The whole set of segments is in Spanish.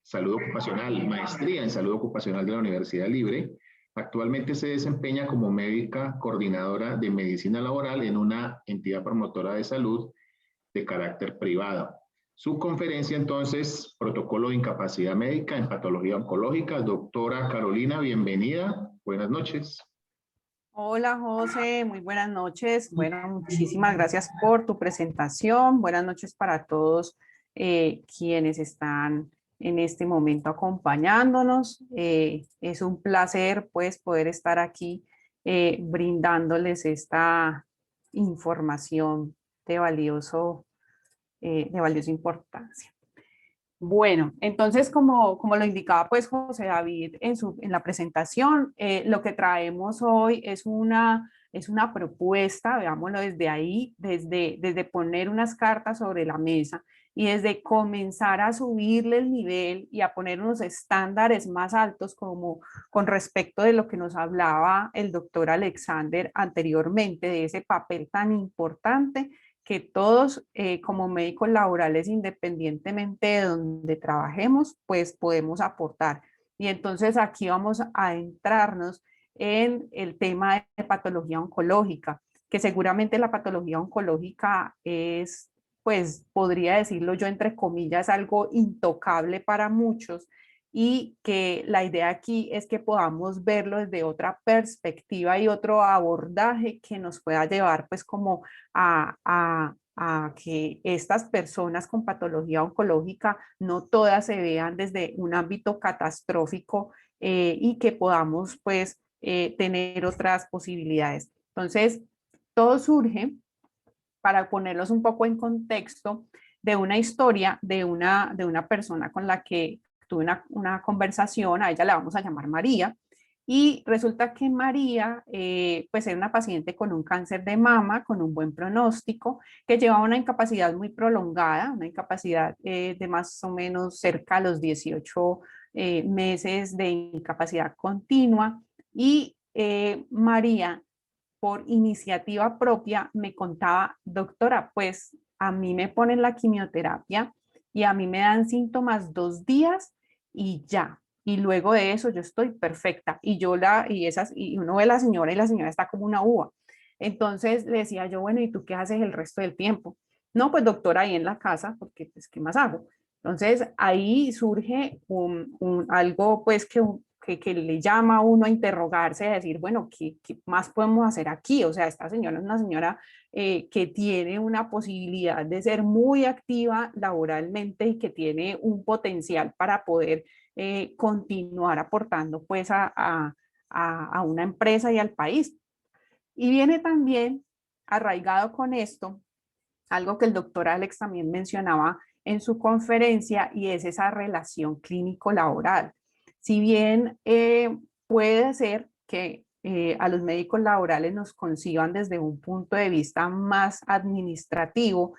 salud ocupacional, maestría en salud ocupacional de la Universidad Libre. Actualmente se desempeña como médica coordinadora de medicina laboral en una entidad promotora de salud de carácter privado. Su conferencia entonces, protocolo de incapacidad médica en patología oncológica. Doctora Carolina, bienvenida. Buenas noches. Hola José, muy buenas noches. Bueno, muchísimas gracias por tu presentación. Buenas noches para todos quienes están en este momento acompañándonos. Es un placer pues poder estar aquí brindándoles esta información de valiosa importancia. Bueno, entonces como lo indicaba pues José David en la presentación, lo que traemos hoy es una propuesta, veámoslo desde ahí, desde poner unas cartas sobre la mesa y desde comenzar a subirle el nivel y a poner unos estándares más altos como con respecto de lo que nos hablaba el doctor Alexander anteriormente, de ese papel tan importante que todos como médicos laborales, independientemente de donde trabajemos, pues podemos aportar. Y entonces aquí vamos a entrarnos en el tema de patología oncológica, que seguramente la patología oncológica es, pues podría decirlo yo entre comillas, algo intocable para muchos, y que la idea aquí es que podamos verlo desde otra perspectiva y otro abordaje que nos pueda llevar pues como a que estas personas con patología oncológica no todas se vean desde un ámbito catastrófico y que podamos pues tener otras posibilidades. Entonces, todo surge para ponerlos un poco en contexto de una historia de una persona con la que tuve una conversación. A ella la vamos a llamar María, y resulta que María, pues era una paciente con un cáncer de mama, con un buen pronóstico, que llevaba una incapacidad muy prolongada, una incapacidad de más o menos cerca a los 18 meses de incapacidad continua. Y María, por iniciativa propia, me contaba: doctora, pues a mí me ponen la quimioterapia y a mí me dan síntomas 2 días y ya. Y luego de eso yo estoy perfecta. Y uno ve a la señora y la señora está como una uva. Entonces le decía yo, bueno, ¿y tú qué haces el resto del tiempo? No, pues doctora, ahí en la casa, porque pues, ¿qué más hago? Entonces ahí surge algo pues que le llama a uno a interrogarse, a decir, bueno, ¿qué más podemos hacer aquí? O sea, esta señora es una señora que tiene una posibilidad de ser muy activa laboralmente y que tiene un potencial para poder continuar aportando pues a una empresa y al país. Y viene también arraigado con esto algo que el doctor Alex también mencionaba en su conferencia, y es esa relación clínico-laboral. Si bien puede ser que a los médicos laborales nos conciban desde un punto de vista más administrativo,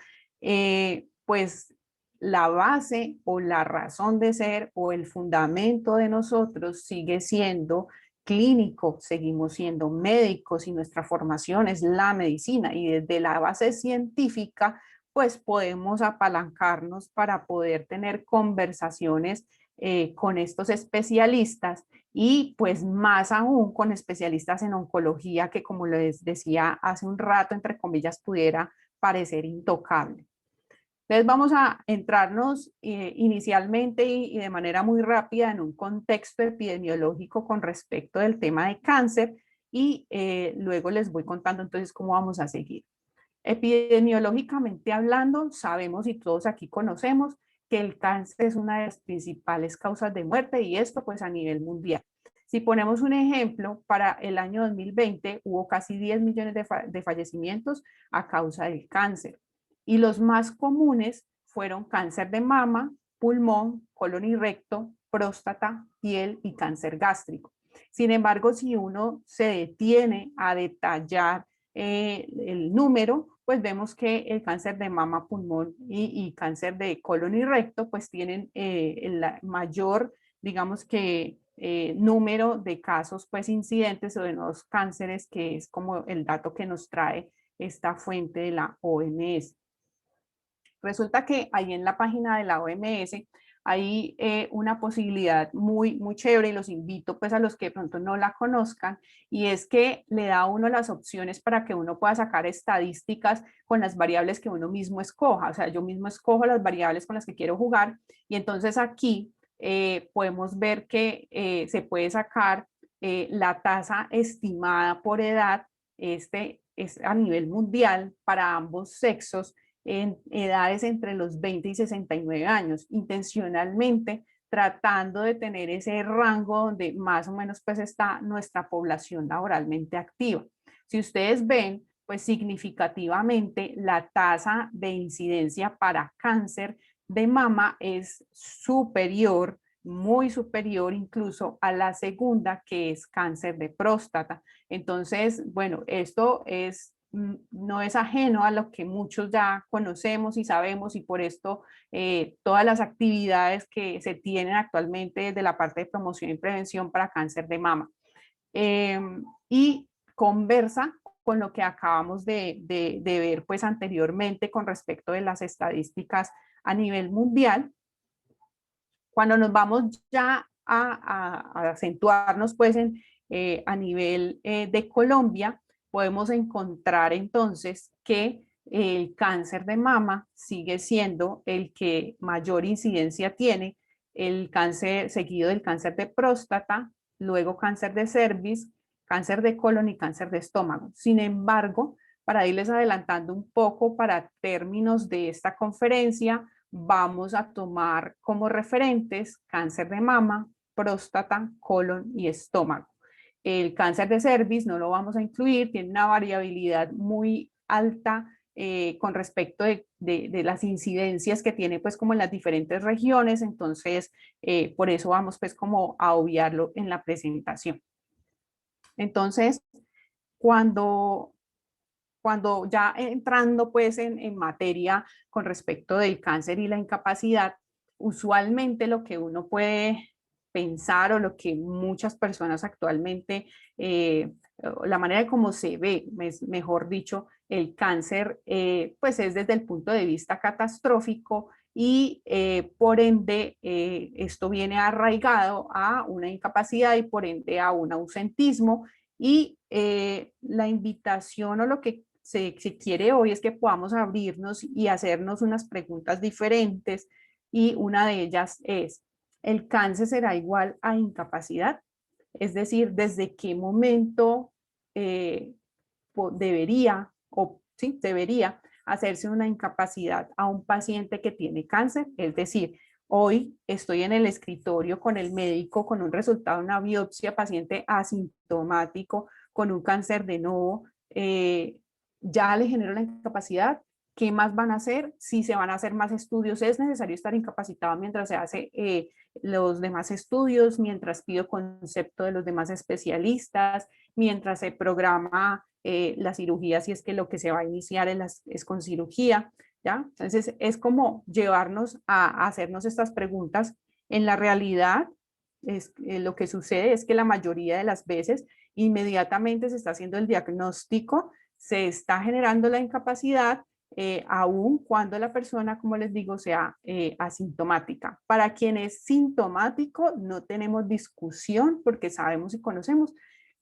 pues la base o la razón de ser o el fundamento de nosotros sigue siendo clínico, seguimos siendo médicos y nuestra formación es la medicina, y desde la base científica pues podemos apalancarnos para poder tener conversaciones con estos especialistas, y pues más aún con especialistas en oncología que, como les decía hace un rato, entre comillas, pudiera parecer intocable. Entonces vamos a entrarnos inicialmente y de manera muy rápida en un contexto epidemiológico con respecto del tema de cáncer, y luego les voy contando entonces cómo vamos a seguir. Epidemiológicamente hablando, sabemos y todos aquí conocemos que el cáncer es una de las principales causas de muerte, y esto pues a nivel mundial. Si ponemos un ejemplo, para el año 2020 hubo casi 10 millones de fallecimientos a causa del cáncer, y los más comunes fueron cáncer de mama, pulmón, colon y recto, próstata, piel y cáncer gástrico. Sin embargo, si uno se detiene a detallar el número, pues vemos que el cáncer de mama, pulmón y cáncer de colon y recto pues tienen el mayor, digamos que número de casos pues incidentes o de nuevos cánceres, que es como el dato que nos trae esta fuente de la OMS. Resulta que ahí en la página de la OMS hay una posibilidad muy, muy chévere y los invito pues a los que de pronto no la conozcan, y es que le da a uno las opciones para que uno pueda sacar estadísticas con las variables que uno mismo escoja. O sea, yo mismo escojo las variables con las que quiero jugar, y entonces aquí podemos ver que se puede sacar la tasa estimada por edad. Este es a nivel mundial para ambos sexos en edades entre los 20 y 69 años, intencionalmente tratando de tener ese rango donde más o menos pues está nuestra población laboralmente activa. Si ustedes ven, pues significativamente la tasa de incidencia para cáncer de mama es superior, muy superior incluso a la segunda, que es cáncer de próstata. Entonces, bueno, esto no es ajeno a lo que muchos ya conocemos y sabemos, y por esto todas las actividades que se tienen actualmente desde la parte de promoción y prevención para cáncer de mama. Y conversa con lo que acabamos de ver pues anteriormente con respecto de las estadísticas a nivel mundial. Cuando nos vamos ya a acentuarnos pues a nivel de Colombia, podemos encontrar entonces que el cáncer de mama sigue siendo el que mayor incidencia tiene, el cáncer seguido del cáncer de próstata, luego cáncer de cervix, cáncer de colon y cáncer de estómago. Sin embargo, para irles adelantando un poco para términos de esta conferencia, vamos a tomar como referentes cáncer de mama, próstata, colon y estómago. El cáncer de cervix no lo vamos a incluir, tiene una variabilidad muy alta con respecto de las incidencias que tiene pues como en las diferentes regiones, entonces por eso vamos pues como a obviarlo en la presentación. Entonces, cuando ya entrando pues en materia con respecto del cáncer y la incapacidad, usualmente lo que uno puede pensar, o lo que muchas personas actualmente, la manera de cómo se ve, mejor dicho, el cáncer, pues es desde el punto de vista catastrófico, y por ende esto viene arraigado a una incapacidad y por ende a un ausentismo. Y la invitación o lo que se quiere hoy es que podamos abrirnos y hacernos unas preguntas diferentes, y una de ellas es, ¿el cáncer será igual a incapacidad? Es decir, ¿desde qué momento eh, debería, o sí, debería hacerse una incapacidad a un paciente que tiene cáncer? Es decir, hoy estoy en el escritorio con el médico con un resultado de una biopsia, paciente asintomático con un cáncer de novo, ya le genero la incapacidad. ¿Qué más van a hacer? Si se van a hacer más estudios, es necesario estar incapacitado mientras se hace los demás estudios, mientras pido concepto de los demás especialistas, mientras se programa la cirugía, si es que lo que se va a iniciar es con cirugía, ¿ya? Entonces es como llevarnos a hacernos estas preguntas. En la realidad, lo que sucede es que la mayoría de las veces inmediatamente se está haciendo el diagnóstico, se está generando la incapacidad, aun cuando la persona, como les digo, sea asintomática. Para quien es sintomático, no tenemos discusión porque sabemos y conocemos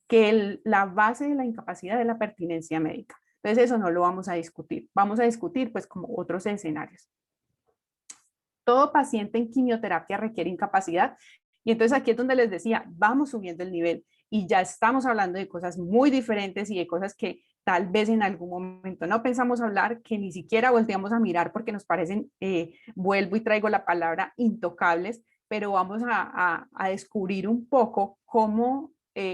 que la base de la incapacidad es la pertinencia médica. Entonces eso no lo vamos a discutir. Vamos a discutir pues como otros escenarios. Todo paciente en quimioterapia requiere incapacidad, y entonces aquí es donde les decía, vamos subiendo el nivel y ya estamos hablando de cosas muy diferentes y de cosas que tal vez en algún momento no pensamos hablar, que ni siquiera volteamos a mirar porque nos parecen, vuelvo y traigo la palabra, intocables, pero vamos a descubrir un poco cómo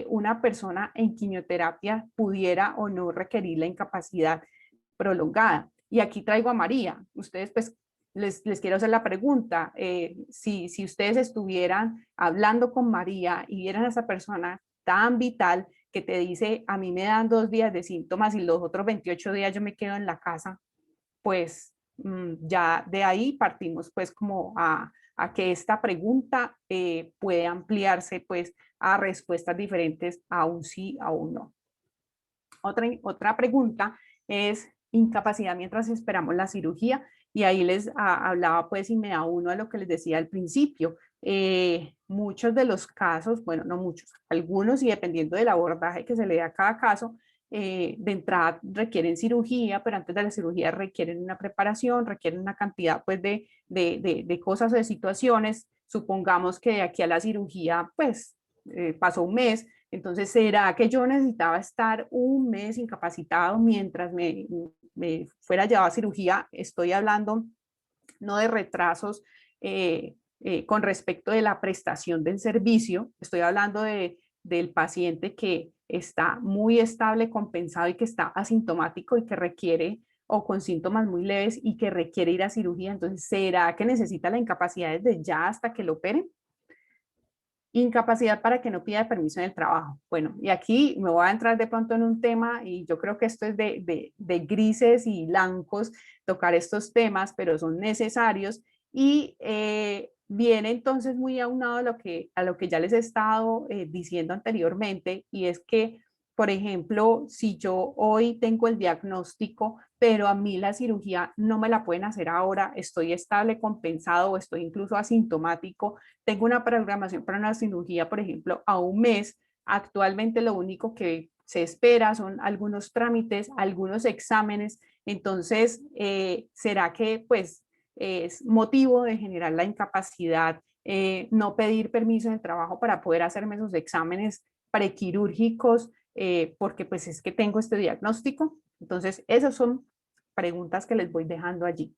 una persona en quimioterapia pudiera o no requerir la incapacidad prolongada. Y aquí traigo a María. Ustedes pues les quiero hacer la pregunta, si ustedes estuvieran hablando con María y vieran a esa persona tan vital que te dice, a mí me dan 2 días de síntomas y los otros 28 días yo me quedo en la casa, pues ya de ahí partimos pues como a que esta pregunta puede ampliarse pues a respuestas diferentes, a un sí, a un no. Otra pregunta es incapacidad mientras esperamos la cirugía. Y ahí les hablaba pues y me da uno a lo que les decía al principio. Muchos de los casos, bueno, no muchos, algunos y dependiendo del abordaje que se le dé a cada caso, de entrada requieren cirugía, pero antes de la cirugía requieren una preparación, requieren una cantidad pues de cosas o de situaciones. Supongamos que de aquí a la cirugía pues pasó un mes, entonces ¿será que yo necesitaba estar un mes incapacitado mientras me fuera llevado a cirugía? Estoy hablando no de retrasos con respecto de la prestación del servicio, estoy hablando del paciente que está muy estable, compensado y que está asintomático y que requiere o con síntomas muy leves y que requiere ir a cirugía. Entonces, ¿será que necesita la incapacidad desde ya hasta que lo operen? Incapacidad para que no pida permiso en el trabajo. Bueno, y aquí me voy a entrar de pronto en un tema y yo creo que esto es de grises y blancos tocar estos temas, pero son necesarios y viene entonces muy aunado a lo que ya les he estado diciendo anteriormente y es que, por ejemplo, si yo hoy tengo el diagnóstico, pero a mí la cirugía no me la pueden hacer ahora, estoy estable, compensado o estoy incluso asintomático, tengo una programación para una cirugía, por ejemplo, a un mes. Actualmente lo único que se espera son algunos trámites, algunos exámenes. Entonces, ¿será que pues es motivo de generar la incapacidad no pedir permiso en el trabajo para poder hacerme esos exámenes prequirúrgicos porque pues es que tengo este diagnóstico? Entonces, esas son preguntas que les voy dejando allí.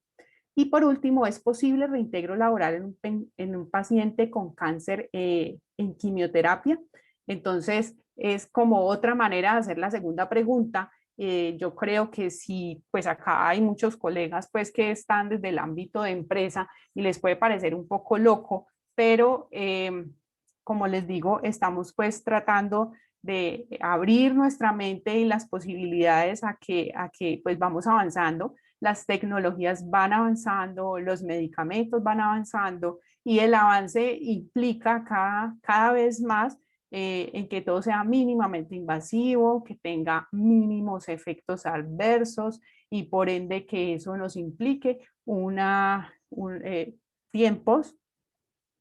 Y por último, ¿es posible reintegro laboral en un paciente con cáncer en quimioterapia? Entonces, es como otra manera de hacer la segunda pregunta. Yo creo que si, pues acá hay muchos colegas pues que están desde el ámbito de empresa y les puede parecer un poco loco, pero como les digo, estamos pues tratando de abrir nuestra mente y las posibilidades a que pues vamos avanzando, las tecnologías van avanzando, los medicamentos van avanzando y el avance implica cada vez más en que todo sea mínimamente invasivo, que tenga mínimos efectos adversos y por ende que eso nos implique tiempos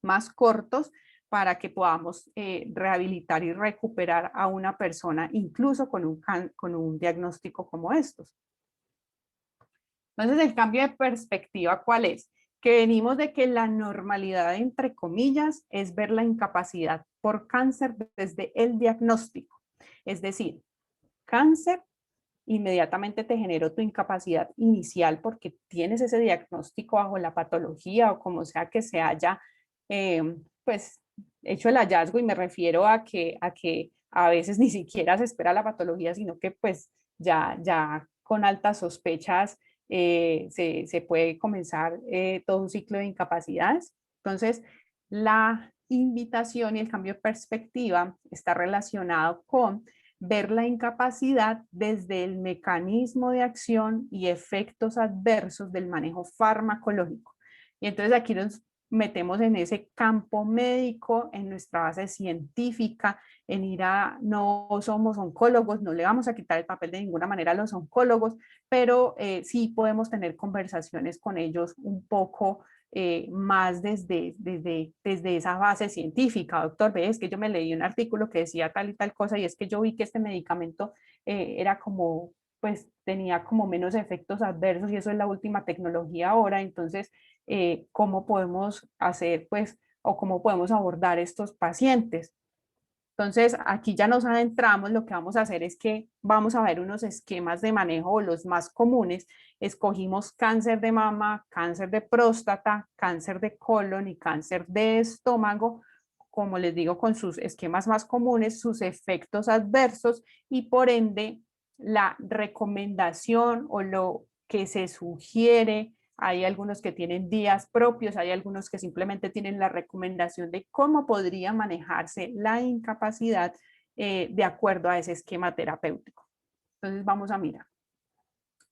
más cortos para que podamos rehabilitar y recuperar a una persona, incluso con un diagnóstico como estos. Entonces, el cambio de perspectiva, ¿cuál es? Que venimos de que la normalidad, entre comillas, es ver la incapacidad por cáncer desde el diagnóstico. Es decir, cáncer inmediatamente te generó tu incapacidad inicial porque tienes ese diagnóstico bajo la patología o como sea que se haya pues hecho el hallazgo y me refiero a que a veces ni siquiera se espera la patología, sino que pues ya con altas sospechas se puede comenzar todo un ciclo de incapacidades. Entonces, la invitación y el cambio de perspectiva está relacionado con ver la incapacidad desde el mecanismo de acción y efectos adversos del manejo farmacológico. Y entonces aquí nos metemos en ese campo médico, en nuestra base científica, en ir a, no somos oncólogos, no le vamos a quitar el papel de ninguna manera a los oncólogos, pero sí podemos tener conversaciones con ellos un poco más desde esa base científica. Doctor, ve, es que yo me leí un artículo que decía tal y tal cosa y es que yo vi que este medicamento era como, pues tenía como menos efectos adversos y eso es la última tecnología ahora, entonces, ¿cómo podemos hacer, pues, o cómo podemos abordar estos pacientes? Entonces, aquí ya nos adentramos, lo que vamos a hacer es que vamos a ver unos esquemas de manejo, los más comunes. Escogimos cáncer de mama, cáncer de próstata, cáncer de colon y cáncer de estómago, como les digo, con sus esquemas más comunes, sus efectos adversos y por ende la recomendación o lo que se sugiere. Hay algunos que tienen días propios, hay algunos que simplemente tienen la recomendación de cómo podría manejarse la incapacidad de acuerdo a ese esquema terapéutico. Entonces vamos a mirar.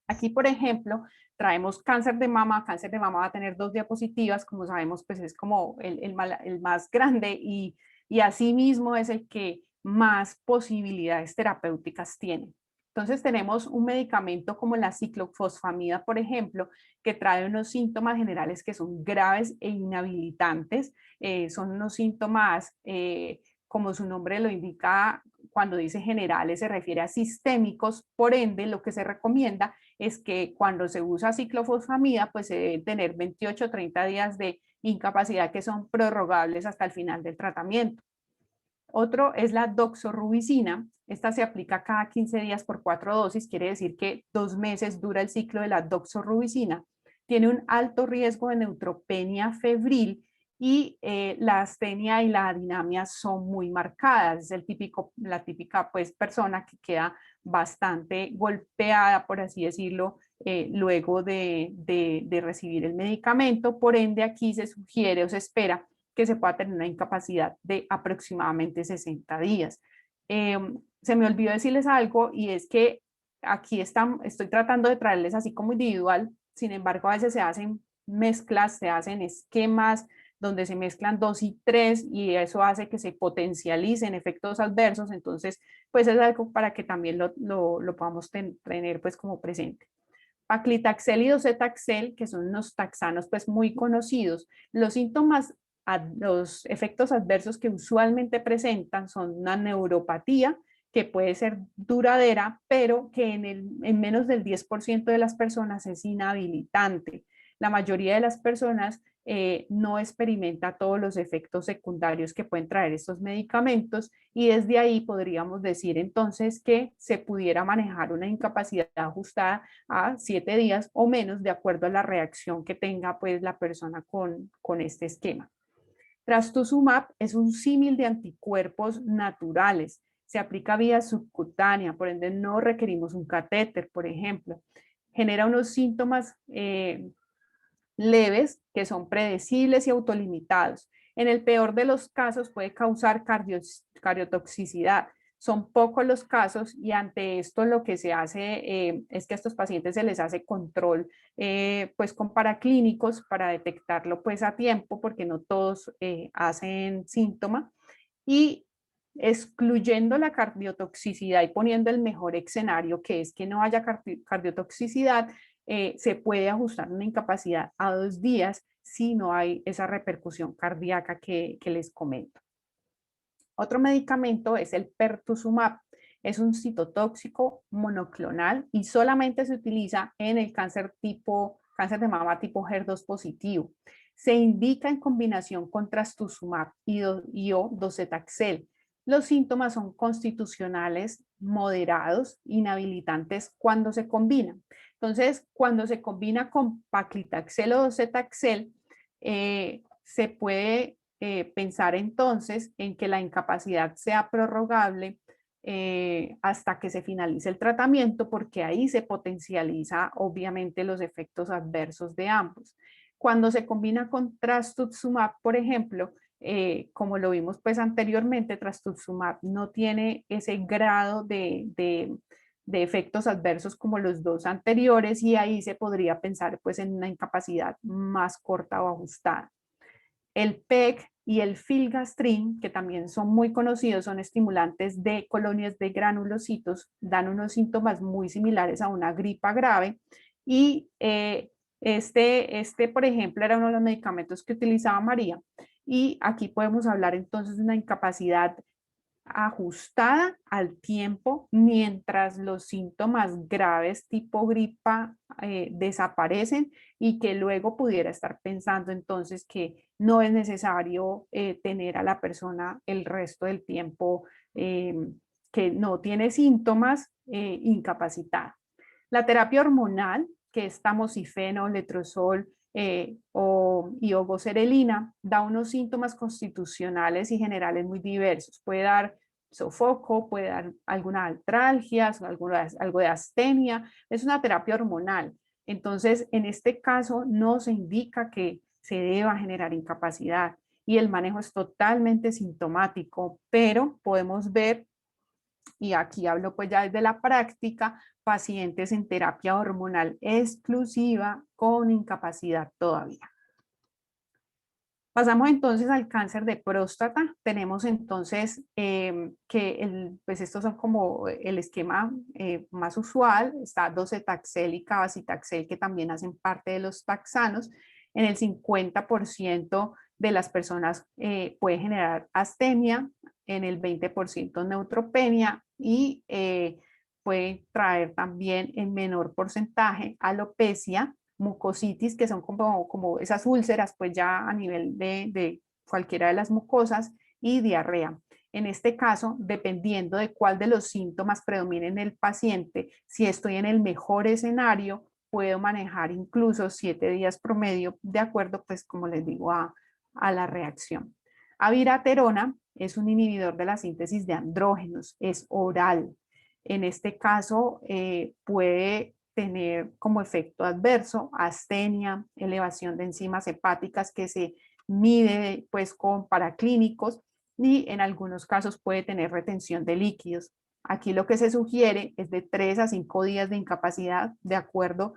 Aquí, por ejemplo, traemos cáncer de mama. Cáncer de mama va a tener 2 diapositivas, como sabemos, pues es como el más grande y asimismo es el que más posibilidades terapéuticas tiene. Entonces tenemos un medicamento como la ciclofosfamida, por ejemplo, que trae unos síntomas generales que son graves e inhabilitantes. Son unos síntomas, como su nombre lo indica, cuando dice generales se refiere a sistémicos, por ende lo que se recomienda es que cuando se usa ciclofosfamida pues se deben tener 28 o 30 días de incapacidad que son prorrogables hasta el final del tratamiento. Otro es la doxorubicina. Esta se aplica cada 15 días por 4 dosis, quiere decir que 2 meses dura el ciclo de la doxorubicina. Tiene un alto riesgo de neutropenia febril y la astenia y la adinamia son muy marcadas. Es la típica pues, persona que queda bastante golpeada, por así decirlo, luego de recibir el medicamento. Por ende, aquí se sugiere o se espera que se pueda tener una incapacidad de aproximadamente 60 días. Se me olvidó decirles algo y es que aquí estoy tratando de traerles así como individual, sin embargo a veces se hacen mezclas, se hacen esquemas donde se mezclan 2 y 3 y eso hace que se potencialicen efectos adversos, entonces pues es algo para que también lo podamos tener pues como presente. Paclitaxel y docetaxel, que son unos taxanos pues muy conocidos, los síntomas, los efectos adversos que usualmente presentan son una neuropatía que puede ser duradera, pero que en menos del 10% de las personas es inhabilitante. La mayoría de las personas no experimenta todos los efectos secundarios que pueden traer estos medicamentos y desde ahí podríamos decir entonces que se pudiera manejar una incapacidad ajustada a 7 días o menos de acuerdo a la reacción que tenga pues la persona con este esquema. Trastuzumab es un símil de anticuerpos naturales. Se aplica vía subcutánea, por ende no requerimos un catéter, por ejemplo. Genera unos síntomas leves que son predecibles y autolimitados. En el peor de los casos puede causar cardiotoxicidad. Son pocos los casos y ante esto lo que se hace es que a estos pacientes se les hace control pues con paraclínicos para detectarlo pues a tiempo porque no todos hacen síntoma y excluyendo la cardiotoxicidad y poniendo el mejor escenario que es que no haya cardiotoxicidad, se puede ajustar una incapacidad a 2 días si no hay esa repercusión cardíaca que les comento. Otro medicamento es el pertuzumab. Es un citotóxico monoclonal y solamente se utiliza en el cáncer de mama tipo HER2 positivo. Se indica en combinación con trastuzumab y o docetaxel. Los síntomas son constitucionales, moderados, inhabilitantes cuando se combinan. Entonces, cuando se combina con paclitaxel o docetaxel, se puede pensar entonces en que la incapacidad sea prorrogable hasta que se finalice el tratamiento, porque ahí se potencializa obviamente los efectos adversos de ambos. Cuando se combina con trastuzumab, por ejemplo, como lo vimos pues anteriormente, trastuzumab no tiene ese grado de efectos adversos como los dos anteriores y ahí se podría pensar pues en una incapacidad más corta o ajustada. El PEG y el filgastrin, que también son muy conocidos, son estimulantes de colonias de granulocitos, dan unos síntomas muy similares a una gripa grave y por ejemplo, era uno de los medicamentos que utilizaba María y aquí podemos hablar entonces de una incapacidad ajustada al tiempo mientras los síntomas graves tipo gripa desaparecen y que luego pudiera estar pensando entonces que no es necesario tener a la persona el resto del tiempo que no tiene síntomas incapacitada. La terapia hormonal, que es tamoxifeno, letrozol y ogoserelina, da unos síntomas constitucionales y generales muy diversos. Puede dar sofoco, puede dar alguna artralgia, algo de astenia. Es una terapia hormonal. Entonces, en este caso, no se indica que se deba generar incapacidad y el manejo es totalmente sintomático, pero podemos ver, y aquí hablo pues ya desde la práctica, pacientes en terapia hormonal exclusiva con incapacidad todavía. Pasamos entonces al cáncer de próstata. Tenemos entonces pues estos son como el esquema más usual. Está docetaxel y cabazitaxel, que también hacen parte de los taxanos. En el 50% de las personas puede generar astemia, en el 20% neutropenia y puede traer también en menor porcentaje alopecia, mucositis, que son como esas úlceras, pues ya a nivel de cualquiera de las mucosas, y diarrea. En este caso, dependiendo de cuál de los síntomas predomine en el paciente, si estoy en el mejor escenario, puedo manejar incluso 7 días promedio, de acuerdo, pues como les digo, a la reacción. Abiraterona es un inhibidor de la síntesis de andrógenos, es oral. En este caso, puede tener como efecto adverso astenia, elevación de enzimas hepáticas que se mide pues con paraclínicos, y en algunos casos puede tener retención de líquidos. Aquí lo que se sugiere es de 3 a 5 días de incapacidad de acuerdo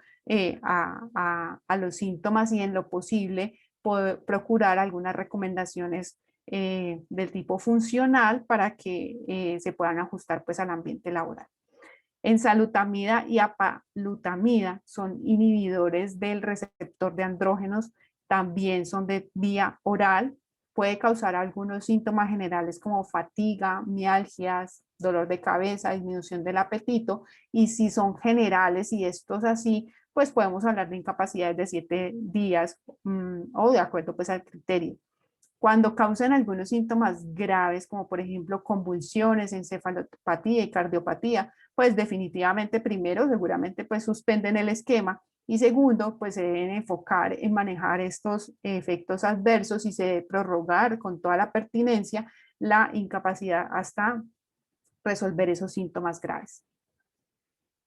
a los síntomas, y en lo posible procurar algunas recomendaciones del tipo funcional para que se puedan ajustar pues al ambiente laboral. Enzalutamida y apalutamida son inhibidores del receptor de andrógenos, también son de vía oral, puede causar algunos síntomas generales como fatiga, mialgias, dolor de cabeza, disminución del apetito, y si son generales y estos así, pues podemos hablar de incapacidades de 7 días o de acuerdo pues al criterio. Cuando causan algunos síntomas graves, como por ejemplo convulsiones, encefalopatía y cardiopatía, pues definitivamente primero seguramente pues suspenden el esquema, y segundo pues se deben enfocar en manejar estos efectos adversos y se debe prorrogar con toda la pertinencia la incapacidad hasta resolver esos síntomas graves.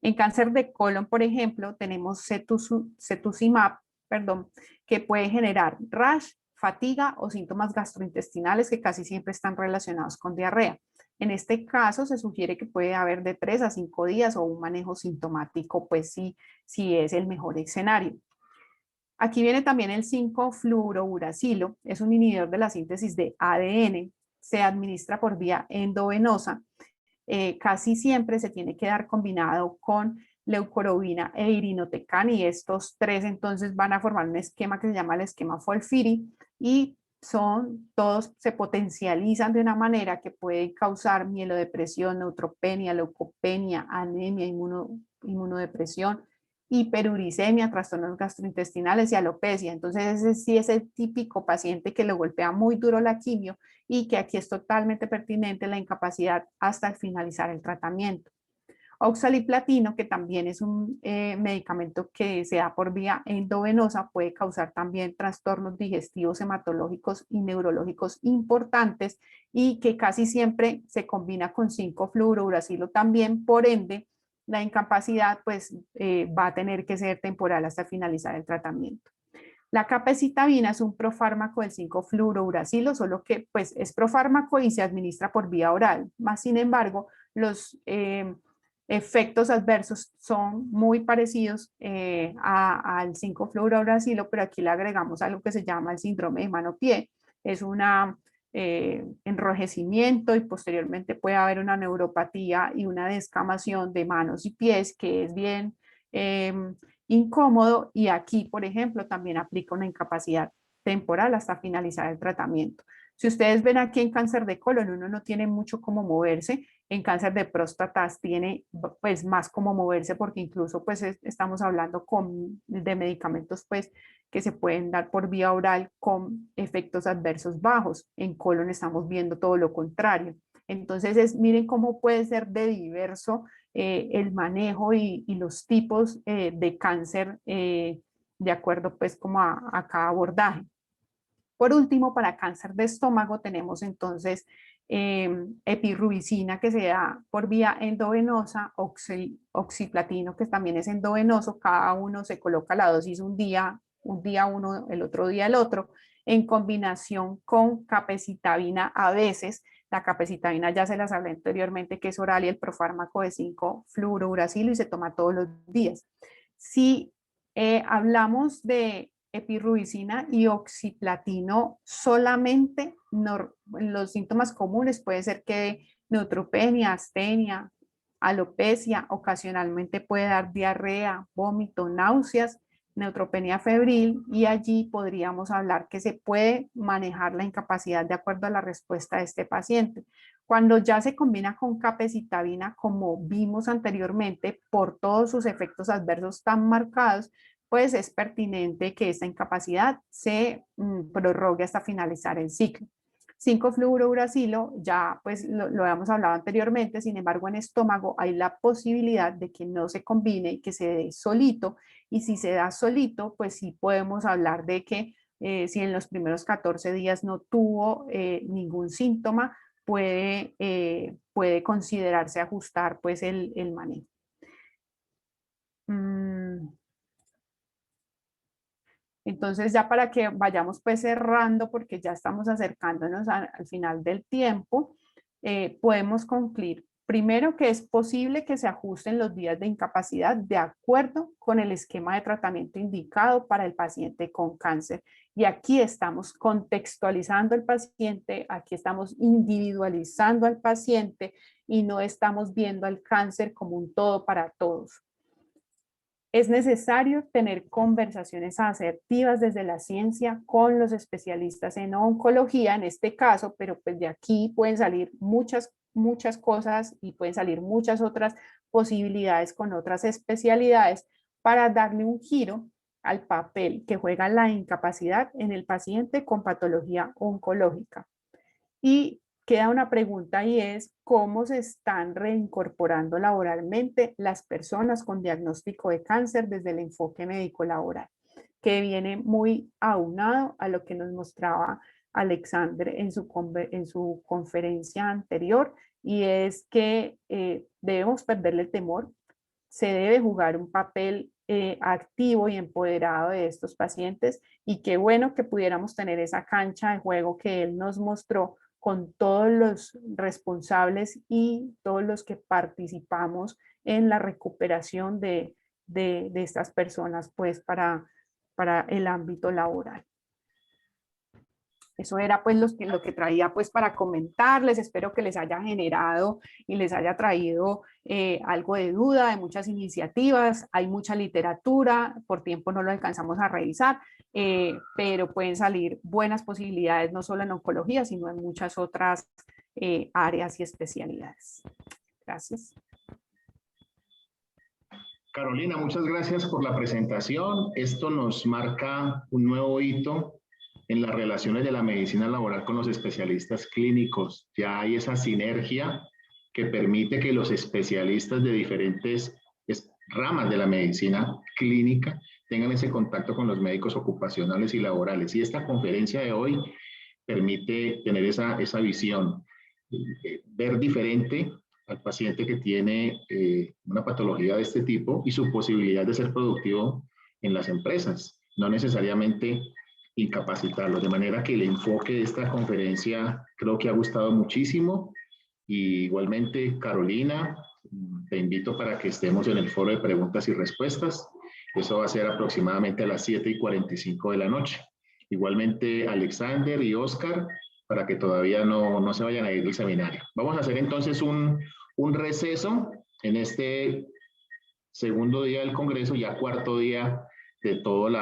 En cáncer de colon, por ejemplo, tenemos cetuximab, que puede generar rash, fatiga o síntomas gastrointestinales que casi siempre están relacionados con diarrea. En este caso se sugiere que puede haber de 3 a 5 días o un manejo sintomático, pues sí es el mejor escenario. Aquí viene también el 5-fluorouracilo, es un inhibidor de la síntesis de ADN, se administra por vía endovenosa. Casi siempre se tiene que dar combinado con leucorobina e irinotecan, y estos tres entonces van a formar un esquema que se llama el esquema FOLFIRI, y todos se potencializan de una manera que pueden causar mielodepresión, neutropenia, leucopenia, anemia, inmunodepresión, hiperuricemia, trastornos gastrointestinales y alopecia. Entonces ese sí es el típico paciente que le golpea muy duro la quimio, y que aquí es totalmente pertinente la incapacidad hasta finalizar el tratamiento. Oxaliplatino, que también es un medicamento que se da por vía endovenosa, puede causar también trastornos digestivos, hematológicos y neurológicos importantes, y que casi siempre se combina con 5-fluorouracilo también, por ende la incapacidad pues va a tener que ser temporal hasta finalizar el tratamiento. La capecitabina es un profármaco del 5-fluorouracilo, solo que pues es profármaco y se administra por vía oral. Más sin embargo, los efectos adversos son muy parecidos al 5-fluorouracilo, pero aquí le agregamos algo que se llama el síndrome de mano-pie. Es un enrojecimiento, y posteriormente puede haber una neuropatía y una descamación de manos y pies que es bien incómodo, y aquí, por ejemplo, también aplica una incapacidad temporal hasta finalizar el tratamiento. Si ustedes ven aquí en cáncer de colon, uno no tiene mucho cómo moverse. En cáncer de próstata tiene pues más cómo moverse, porque incluso pues estamos hablando de medicamentos pues que se pueden dar por vía oral con efectos adversos bajos. En colon estamos viendo todo lo contrario. Entonces miren cómo puede ser de diverso el manejo y los tipos de cáncer de acuerdo pues como a cada abordaje. Por último, para cáncer de estómago tenemos entonces epirubicina, que se da por vía endovenosa, oxiplatino, que también es endovenoso, cada uno se coloca la dosis un día uno, el otro día el otro, en combinación con capecitabina a veces. La capecitabina ya se las hablé anteriormente, que es oral, y el profármaco de 5-fluorouracilo, y se toma todos los días. Si hablamos de epirubicina y oxiplatino solamente, los síntomas comunes puede ser que neutropenia, astenia, alopecia, ocasionalmente puede dar diarrea, vómito, náuseas, neutropenia febril, y allí podríamos hablar que se puede manejar la incapacidad de acuerdo a la respuesta de este paciente. Cuando ya se combina con capecitabina, como vimos anteriormente, por todos sus efectos adversos tan marcados, pues es pertinente que esta incapacidad se prorrogue hasta finalizar el ciclo. 5-fluorouracilo, ya pues lo habíamos hablado anteriormente, sin embargo en estómago hay la posibilidad de que no se combine y que se dé solito, y si se da solito, pues sí podemos hablar de que si en los primeros 14 días no tuvo ningún síntoma, puede considerarse ajustar pues el manejo. Entonces ya para que vayamos pues cerrando, porque ya estamos acercándonos al final del tiempo, podemos concluir primero que es posible que se ajusten los días de incapacidad de acuerdo con el esquema de tratamiento indicado para el paciente con cáncer. Y aquí estamos contextualizando al paciente, aquí estamos individualizando al paciente y no estamos viendo al cáncer como un todo para todos. Es necesario tener conversaciones asertivas desde la ciencia con los especialistas en oncología, en este caso, pero pues de aquí pueden salir muchas cosas y pueden salir muchas otras posibilidades con otras especialidades para darle un giro al papel que juega la incapacidad en el paciente con patología oncológica. Y queda una pregunta, y es cómo se están reincorporando laboralmente las personas con diagnóstico de cáncer desde el enfoque médico laboral, que viene muy aunado a lo que nos mostraba Alexander en su conferencia anterior, y es que debemos perderle el temor, se debe jugar un papel activo y empoderado de estos pacientes, y qué bueno que pudiéramos tener esa cancha de juego que él nos mostró con todos los responsables y todos los que participamos en la recuperación de estas personas pues para el ámbito laboral. Eso era pues lo que traía pues para comentarles. Espero que les haya generado y les haya traído algo de duda de muchas iniciativas. Hay mucha literatura, por tiempo no lo alcanzamos a revisar, pero pueden salir buenas posibilidades no solo en oncología, sino en muchas otras áreas y especialidades. Gracias. Carolina, muchas gracias por la presentación. Esto nos marca un nuevo hito en las relaciones de la medicina laboral con los especialistas clínicos. Ya hay esa sinergia que permite que los especialistas de diferentes ramas de la medicina clínica tengan ese contacto con los médicos ocupacionales y laborales. Y esta conferencia de hoy permite tener esa visión, ver diferente al paciente que tiene una patología de este tipo y su posibilidad de ser productivo en las empresas, no necesariamente incapacitarlos. De manera que el enfoque de esta conferencia creo que ha gustado muchísimo. Y igualmente, Carolina, te invito para que estemos en el foro de preguntas y respuestas. Eso va a ser aproximadamente a las 7:45 de la noche. Igualmente, Alexander y Oscar, para que todavía no se vayan a ir del seminario. Vamos a hacer entonces un receso en este segundo día del Congreso, ya cuarto día de toda la